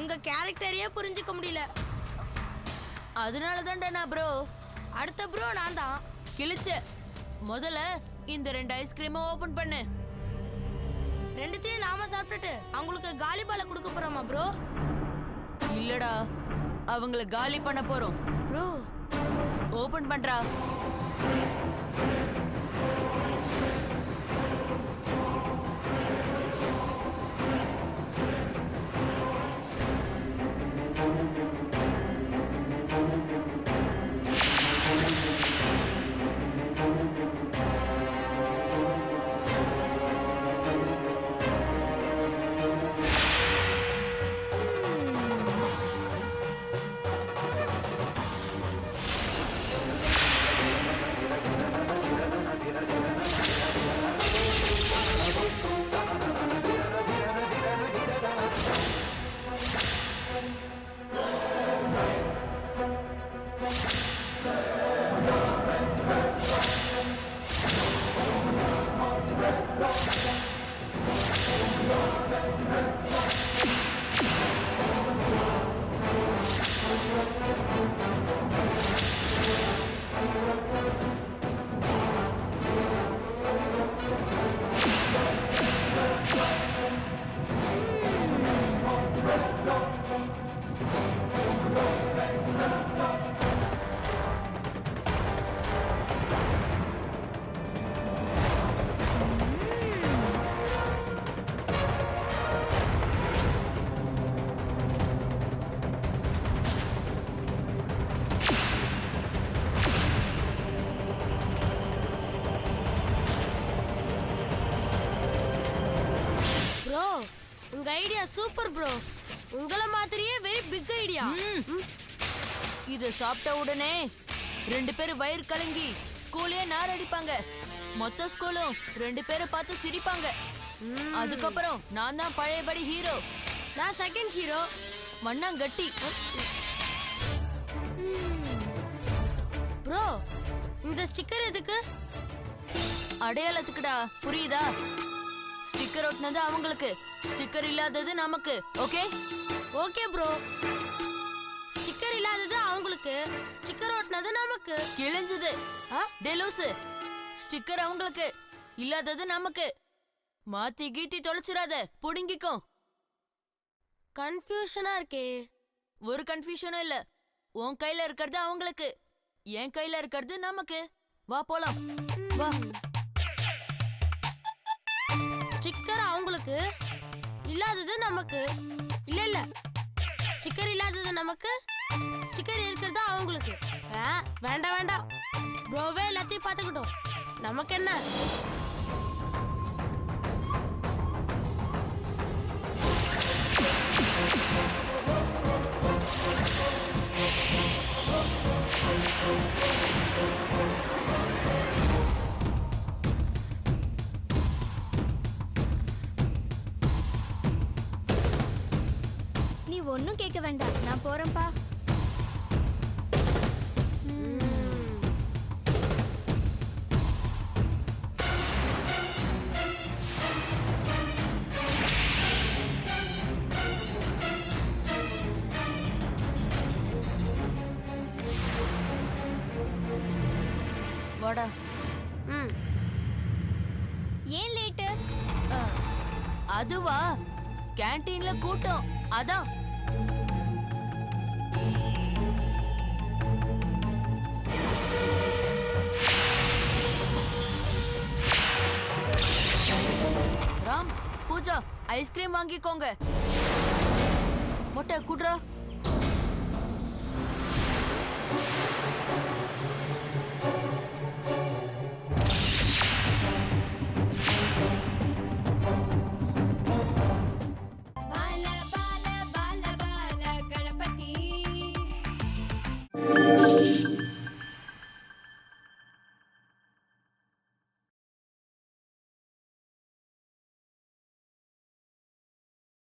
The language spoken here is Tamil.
உங்க கேரக்டரையே புரிஞ்சுக்க முடியல. அதனால தான்டா நான் ப்ரோ. அடுத்த ப்ரோ நான் தான். கிழிச்ச. முதல்ல இந்த 2 ஐஸ்கிரீமை ஓபன் பண்ணு. ரெண்டுத்தையும் நாம சாப்பிட்டுட்டு அவங்களுக்கு காலி பாலை கொடுக்க போறோமா ப்ரோ? இல்லடா, அவங்கள காலி பண்ண போறோம். ப்ரோ ஓபன் பண்றா. உங்க ஐடியா சூப்பர் ப்ரோ. உங்கள மாதிரியே வெரி பிக் ஐடியா. இத சாப்பிட்ட உடனே 2 பேரும் வயிறு கலங்கி ஸ்கூலே நார் அடிப்பாங்க. மொத்த ஸ்கூலும் 2 பேரை பார்த்து சிரிப்பாங்க. அதுக்கப்புறம் நான் தான் பழையபடி ஹீரோ. நான் செகண்ட் ஹீரோ. மண்ணாங்கட்டி. ப்ரோ இந்த ஸ்டிக்கர் எதுக்கு? அடையாளத்துக்குடா, புரியுதா? ஸ்டிக்கர் ஒட்டினது அவங்களுக்கு, ஸ்டிக்கர் இல்லாதது நமக்கு. Okay okay bro. ஸ்டிக்கர் இல்லாதது அவங்களுக்கு, ஸ்டிக்கர் ஒட்டினது நமக்கு. கிழிஞ்சது டெலூசு. ஸ்டிக்கர் அவங்களுக்கு, இல்லாதது நமக்கு. மாத்தி கீத்தி தொலைச்சிடாத, புடுங்கிக்கோ. கன்ஃபியூஷனா இருக்கே. ஒரு கன்ஃபியூஷனும் இல்ல. உன் கையில இருக்கிறது அவங்களுக்கு, என் கையில இருக்கிறது நமக்கு. வா போலாம், வா. ஸ்டிக்கர் அவங்களுக்கு, இல்லாதது நமக்கு. இல்ல இல்ல, ஸ்டிக்கர் இல்லாதது நமக்கு, ஸ்டிக்கர் இருக்கிறது அவங்களுக்கு. வேண்டாம் வேண்டாம், ப்ரோவே எல்லாத்தையும் பார்த்துக்கிட்டோம், நமக்கு என்ன? நீ ஒன்னும் கேட்க வேண்டாம், நான் போறேன்பா. வாடா. ஏன் லேட்டு? அதுவா, கேண்டீன்ல கூட்டம், அதான். ராம், பூஜா, ஐஸ்கிரீம் வாங்கிக்கோங்க. மொட்டை குட்ரா.